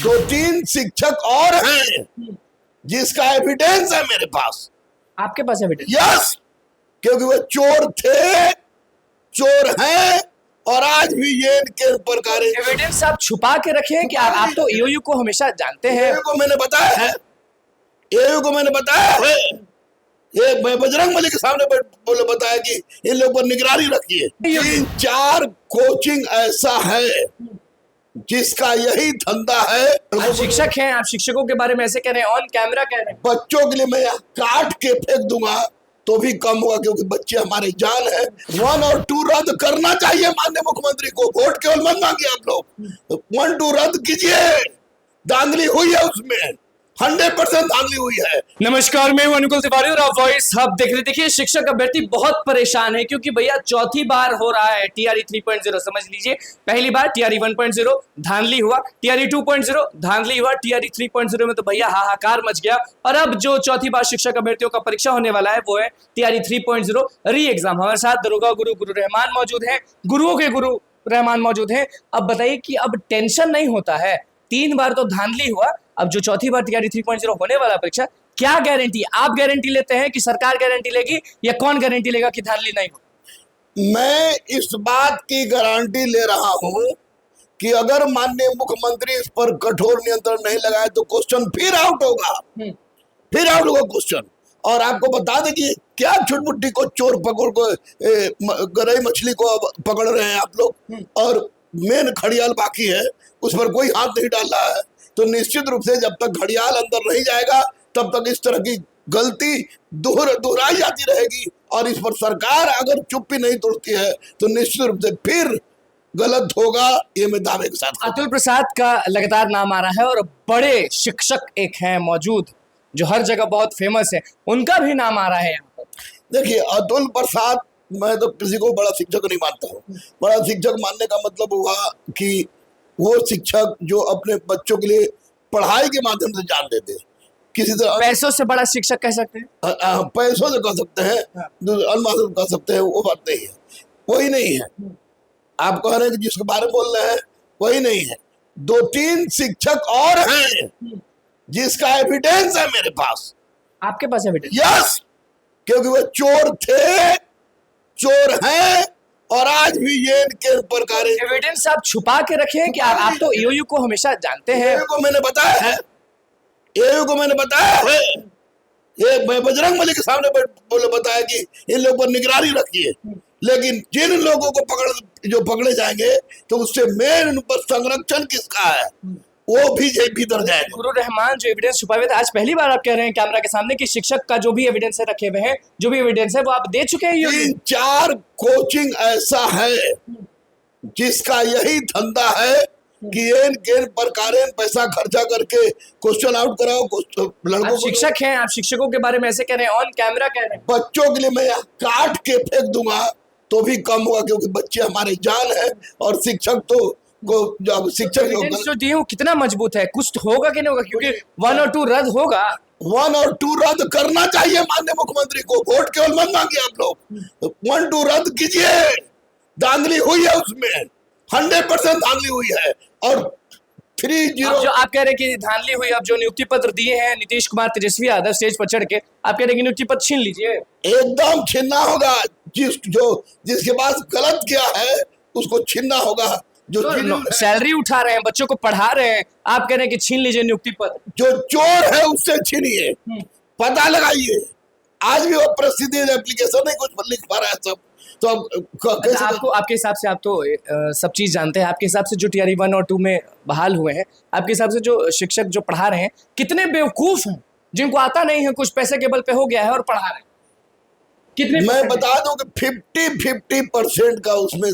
दो तीन शिक्षक और हैं जिसका एविडेंस है मेरे पास। आपके पास एविडेंस? यस, क्योंकि वो चोर थे, चोर हैं और आज भी ये इनके ऊपर कार्य। एविडेंस आप छुपा के रखे हैं कि आप तो ईओयू को हमेशा जानते हैं। ईओयू को मैंने बताया है, ईओयू को मैंने बताया है, ये मैं बजरंगबली के सामने बोले बताया कि इन लोगों पर निगरानी रखिए। 3-4 कोचिंग ऐसा है जिसका यही धंधा है। आप शिक्षक हैं, आप शिक्षकों के बारे में ऐसे कह रहे हैं, ऑन कैमरा कह रहे हैं। बच्चों के लिए मैं यहाँ काट के फेंक दूंगा तो भी कम होगा, क्योंकि बच्चे हमारे जान है। 1 और 2 रद्द करना चाहिए माननीय मुख्यमंत्री को, वोट केवल मत मांगिए आप लोग, 1-2 रद्द कीजिए। धांधली हुई है उसमें, 100% धांधली हुई है। नमस्कार, मैं हूं अनुकुल तिवारी और आप वॉइस हब देख रहे। देखिए, शिक्षक अभ्यर्थी बहुत परेशान है क्योंकि भैया चौथी बार हो रहा है टीआरई 3.0। समझ लीजिए, पहली बार टीआरई 1.0 धांधली हुआ, टीआरई 2.0 धांधली हुआ, टीआरई 3.0 में तो भैया हाहाकार मच गया। और अब जो चौथी बार शिक्षक अभ्यर्थियों का परीक्षा होने वाला है वो है टीआरई 3.0 री एग्जाम। हमारे साथ दरोगा गुरु रहमान मौजूद है, गुरुओं के गुरु रहमान मौजूद है। अब बताइए कि अब टेंशन नहीं होता है? 3 बार तो धांधली हुआ, अब जो चौथी बार टीआरई 3.0 होने वाला परीक्षा, क्या गारंटी? आप गारंटी लेते हैं कि सरकार गारंटी लेगी, या कौन गारंटी लेगा कि धांधली नहीं हो? मैं इस बात की गारंटी ले रहा हूं कि अगर माननीय मुख्यमंत्री इस पर कठोर नियंत्रण नहीं लगाए तो क्वेश्चन फिर आउट होगा, फिर आउट होगा क्वेश्चन। और आपको बता दें कि क्या छुटमुट्टी को चोर पकड़ को गरई मछली को पकड़ रहे हैं आप लोग, और मेन घड़ियाल बाकी है, उस पर कोई हाथ नहीं डाल रहा है। तो निश्चित रूप से जब तक घड़ियाल अंदर नहीं जाएगा तब तक इस तरह की गलती दोहराई जाती रहेगी। और इस पर सरकार अगर चुप्पी नहीं तोड़ती है तो निश्चित रूप से फिर गलत होगा, ये मैं दावे के साथ। अतुल प्रसाद का लगातार नाम आ रहा है और बड़े शिक्षक एक हैं मौजूद जो हर जगह बहुत फेमस है, उनका भी नाम आ रहा है यहाँ पर। देखिए, अतुल प्रसाद, मैं तो किसी को बड़ा शिक्षक नहीं मानता हूँ। बड़ा शिक्षक मानने का मतलब हुआ कि वो शिक्षक जो अपने बच्चों के लिए पढ़ाई के माध्यम से जान देते, किसी तरह पैसों से बड़ा शिक्षक कह सकते हैं। पैसों से कह सकते हैं, अनुमानित कह सकते हैं, वो बात नहीं है, वही नहीं है। आप कह रहे हैं कि जिसके बारे में बोल रहे हैं वही नहीं है। 2-3 शिक्षक और हैं जिसका एविडेंस है मेरे पास। आपके पास एविडेंस? यस, क्योंकि वो चोर थे, चोर हैं और आज भी ये इनके ऊपर कार्य। एविडेंस आप छुपा के रखे हैं कि आप तो ईओयू को हमेशा जानते हैं। ईओयू को मैंने बताया है, ईओयू को मैंने बताया है, ये मैं बजरंगबली के सामने बोले बताया कि इन लोगों पर निगरानी रखिए। लेकिन जिन लोगों को पकड़े जाएंगे तो उससे मेन पर संरक्षण किसका है, वो भी भीतर जाएगा। गुरु रहमान जो एविडेंस छुपाए हुए थे, आज पहली बार आप कह रहे हैं कैमरा के सामने कि शिक्षक का जो भी एविडेंस है रखे हुए हैं, जो भी एविडेंस है वो आप दे चुके हैं। 3-4 कोचिंग ऐसा है जिसका यही धंधा है कि इन प्रकारें पैसा खर्चा करके क्वेश्चन आउट कराओ लड़कों को। शिक्षक हैं, आप शिक्षकों के बारे में ऐसे कह रहे हैं, ऑन कैमरा कह रहे हैं। बच्चों के लिए मैं यहाँ काट के फेंक दूंगा तो भी कम होगा, क्योंकि बच्चे हमारे जान है। और शिक्षक तो जब शिक्षक जो दिए वो कितना मजबूत है, कुछ होगा कि नहीं होगा? क्योंकि 1 और 2 रद्द होगा। 1 और 2 रद्द करना चाहिए माननीय मुख्यमंत्री को, वोट केवल मत मांगिए आप लोग, 1-2 रद्द कीजिए। धांधली हुई है उसमें, 100% धांधली हुई है। और 3-0 जो आप कह रहे हैं कि धांधली हुई, अब जो नियुक्ति पत्र दिए हैं नीतीश कुमार तेजस्वी यादव स्टेज पर चढ़ के, आप कह रहे हैं कि नियुक्ति पत्र छीन लीजिए। एकदम छीनना होगा, जिसके पास गलत किया है उसको छीनना होगा। जो सैलरी उठा रहे हैं, बच्चों को पढ़ा रहे हैं, आप कह रहे हैं कि छीन लीजिए नियुक्ति पत्र। जो चोर है उससे छीनिए, पता लगाइए। आज भी वो प्रसिद्ध एप्लीकेशन नहीं कुछ लिख पा रहा है सब। तो आपको, आपके हिसाब से, आप तो सब चीज जानते हैं, आपके हिसाब से जो टीआरई 1 और 2 में बहाल हुए हैं, आपके हिसाब से जो शिक्षक जो पढ़ा रहे हैं कितने बेवकूफ हैं, जिनको आता नहीं है, कुछ पैसे के बल पे हो गया है और पढ़ा रहे हैं? कितने? मैं बता दूं कि 50% का उसमें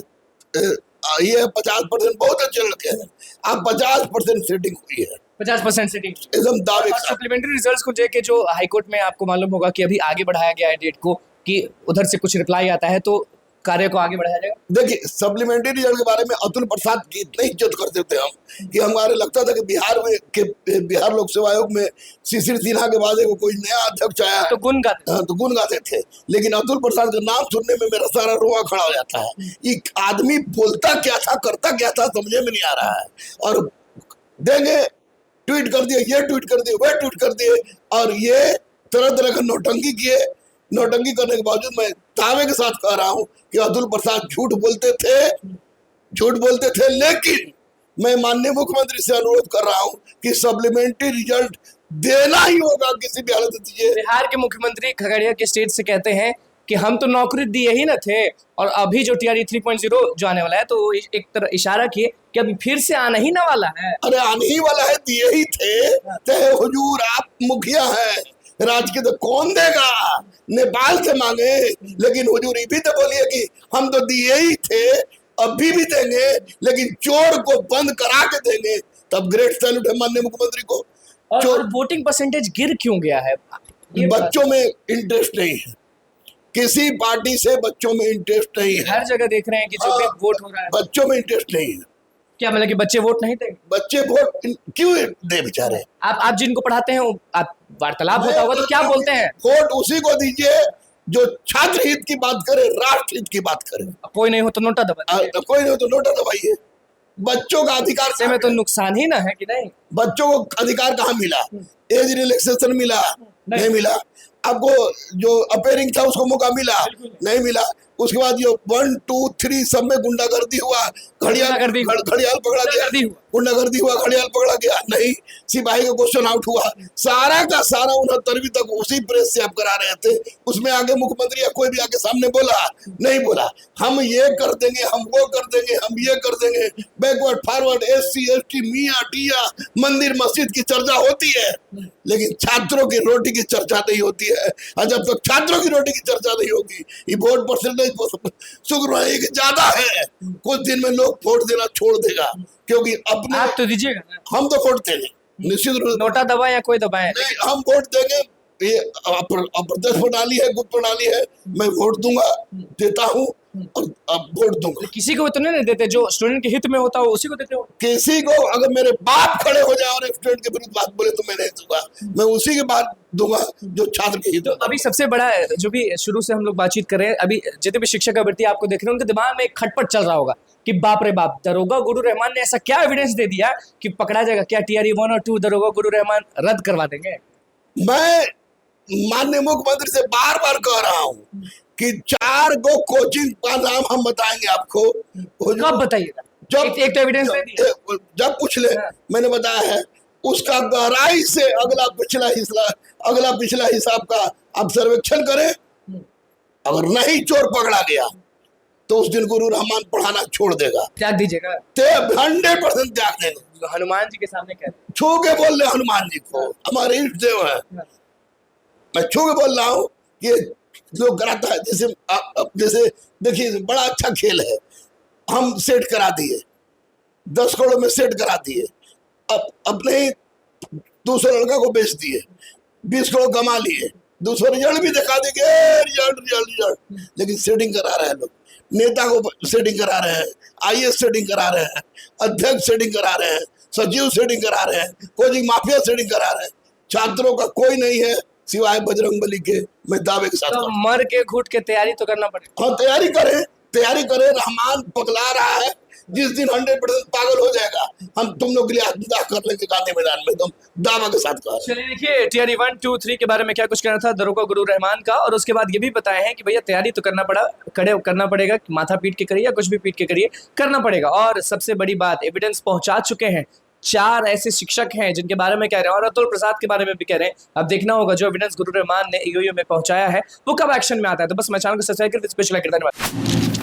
ये 50% बहुत अच्छे लड़के हैं। आप 50% सेटिंग हुई है, 50% सीटिंग एकदम दावे। सप्लीमेंट्री रिजल्ट्स को लेके जो हाईकोर्ट में आपको मालूम होगा कि अभी आगे बढ़ाया गया है डेट को, कि उधर से कुछ रिप्लाई आता है तो कार्य को आगे बढ़ाया जाएगा। देखिए, सप्लीमेंट्री रिजल्ट के बारे में अतुल प्रसाद की इतनी इज्जत करते थे हम कि हमारे लगता था कि बिहार लोक सेवा आयोग में शिशिर सिन्हा के बाद कोई नया अध्यक्ष आया तो गुण गाते थे। लेकिन अतुल प्रसाद का नाम सुनने में मेरा सारा रोआ खड़ा हो जाता है। ये आदमी बोलता क्या था, करता क्या था, समझे में नहीं आ रहा है। और देंगे ट्वीट कर दिए, ये ट्वीट कर दिए, वह ट्वीट कर दिए, और ये तरह तरह का नौटंकी किए। नौटंकी करने के बावजूद मैं दावे के साथ कह रहा हूं कि अतुल प्रसाद झूठ बोलते थे, लेकिन मैं माननीय मुख्यमंत्री से अनुरोध कर रहा हूं कि सप्लीमेंट्री रिजल्ट देना ही होगा, किसी भी हालत में दीजिए। बिहार के मुख्यमंत्री खगड़िया के स्टेज से कहते हैं कि हम तो नौकरी दिए ही न थे, और अभी जो टीआरई 3.0 जो आने वाला है, तो एक तरह इशारा किए कि अभी फिर से आना ही ना वाला है। अरे आने ही वाला है, दिए ही थे। चाहे हुजूर आप मुखिया हैं, राज के तो कौन देगा, नेपाल से मांगे, लेकिन हुजूर ये भी तो बोलिए कि हम तो दिए ही थे, अभी भी देंगे, लेकिन चोर को बंद करा के देंगे। तब ग्रेट सैल्यूट है माननीय मुख्यमंत्री को। और वोटिंग परसेंटेज गिर क्यों गया है? बच्चों में इंटरेस्ट नहीं है, किसी पार्टी से बच्चों में इंटरेस्ट नहीं है। हर जगह देख रहे हैं कि जो भी वोट हो रहा है, बच्चों में इंटरेस्ट नहीं है। क्या मतलब कि बच्चे वोट नहीं देंगे? बच्चे वोट क्यों दे बेचारे? आप जिनको पढ़ाते हैं, आप वार्तालाप होता होगा तो क्या बोलते हैं? वोट उसी को दीजिए जो छात्र हित की बात करे, राष्ट्र हित की बात करे। कोई नहीं हो तो नोटा दबा दीजिए। कोई नहीं हो तो नोटा दबाइए। बच्चों का अधिकार से में तो नुकसान ही ना है कि नहीं? बच्चों को अधिकार कहाँ मिला? एज रिलैक्सेशन मिला? नहीं मिला। आपको जो अपेयरिंग था उसको मौका मिला? नहीं मिला। उसके बाद ये 1, 2, 3 सब में गुंडागर्दी हुआ, घड़ियाल पकड़ा गया, गुंडागर्दी हुआ, घड़ियाल पकड़ा गया, नहीं। सिपाही का क्वेश्चन आउट हुआ, सारा का सारा 69वीं तक उसी प्रेस से आप करा रहे थे। उसमें आगे मुख्यमंत्री या कोई भी आगे सामने बोला? नहीं बोला। हम ये कर देंगे, हम वो कर देंगे, हम ये कर देंगे, बैकवर्ड फॉरवर्ड, SC ST मियाँ टिया, मंदिर मस्जिद की चर्चा होती है, लेकिन छात्रों की रोटी की चर्चा नहीं होती है। और जब तक छात्रों की रोटी की चर्चा नहीं होगी, ये वोट परसेंटेज शुक्र है कि ज्यादा है, कुछ दिन में लोग वोट देना छोड़ देगा, क्योंकि अपने आप तो दीजिएगा ना? हम तो वोट देंगे निश्चित रूप से। नोटा दबाए या कोई दबाए, नहीं, हम वोट देंगे। ये अप्रत्यक्ष प्रणाली है, गुप्त प्रणाली है। मैं वोट दूंगा, देता हूँ, और अब वोट दूंगा। किसी को तो नहीं देते, जो स्टूडेंट के हित में होता हो उसी को देते हो। किसी को अगर मेरे बाप खड़े हो जाए और स्टूडेंट के विरुद्ध बात बोले तो मैं नहीं दूंगा। मैं उसी के बाद दूंगा जो छात्र के हित। अभी सबसे बड़ा जो भी शुरू से हम लोग बातचीत कर रहे हैं, अभी जितने भी शिक्षक अभ्यर्थी आपको देख रहे हैं, उनके दिमाग में एक खटपट चल रहा होगा कि बाप रे बाप, दरोगा गुरु रहमान ने ऐसा क्या एविडेंस दे दिया कि पकड़ा जाएगा? क्या TRE 1 और 2 दरोगा गुरु रहमान रद्द करवा देंगे? मैं माननीय मुख्यमंत्री से बार बार कह रहा हूँ कि 4 गो कोचिंग का नाम हम बताएंगे आपको। कब बताइएगा? जब एक तो एविडेंस दे दिया, जब पूछ ले, मैंने बताया है। उसका गहराई से अगला पिछला हिसाब का आप सर्वेक्षण करें। अगर नहीं चोर पकड़ा गया तो उस दिन गुरु रहमान पढ़ाना छोड़ देगा। त्याग दीजिएगा? 100% त्याग देगा। हनुमान जी के सामने कह रहे, छू के बोल रहे हनुमान जी को, हमारे इष्ट देव है। मैं छू के बोल रहा हूँ, ये जो कराता है, जैसे देखिए बड़ा अच्छा खेल है, हम सेट करा दिए, 10 करोड़ में सेट करा दिए, अब अपने ही दूसरे लड़का को बेच दिए, 20 करोड़ कमा लिए, दूसरा रिजल्ट भी दिखा देंगे, रिजल्ट, लेकिन सेटिंग करा रहे हैं लोग। नेता को सेटिंग करा रहे हैं, IAS सेटिंग करा रहे हैं, अध्यक्ष सेटिंग करा रहे हैं, सचिव सेटिंग करा रहे हैं, कोचिंग माफिया सेटिंग करा रहे हैं। छात्रों का कोई नहीं है सिवाय बजरंगबली के। मैं दावे के साथ तो मर के घुट के तैयारी तो करना पड़ेगा। हाँ, तैयारी करें। रहमान पगला रहा है, जिस दिन 100% पागल हो जाएगा, हम तुम लोग के लिए आत्मदाह कर लेंगे गांधी मैदान में, तुम दावा के साथ कहा। चलिए देखिए, TRE 1, 2, 3 के बारे में क्या कुछ कहना था दरोगा गुरु रहमान का, और उसके बाद ये भी बताया है कि भैया तैयारी तो करना पड़ेगा, माथा पीट के करिए या कुछ भी पीट के करिए, करना पड़ेगा। और सबसे बड़ी बात, एविडेंस पहुंचा चुके हैं। 4 ऐसे शिक्षक हैं जिनके बारे में कह रहे हैं, और अतुल प्रसाद के बारे में भी कह रहे हैं। अब देखना होगा जो एविडेंस गुरु रहमान ने EOU में पहुंचाया है वो कब एक्शन में आता है। तो बस मैं चैनल को सब्सक्राइब कर, धन्यवाद।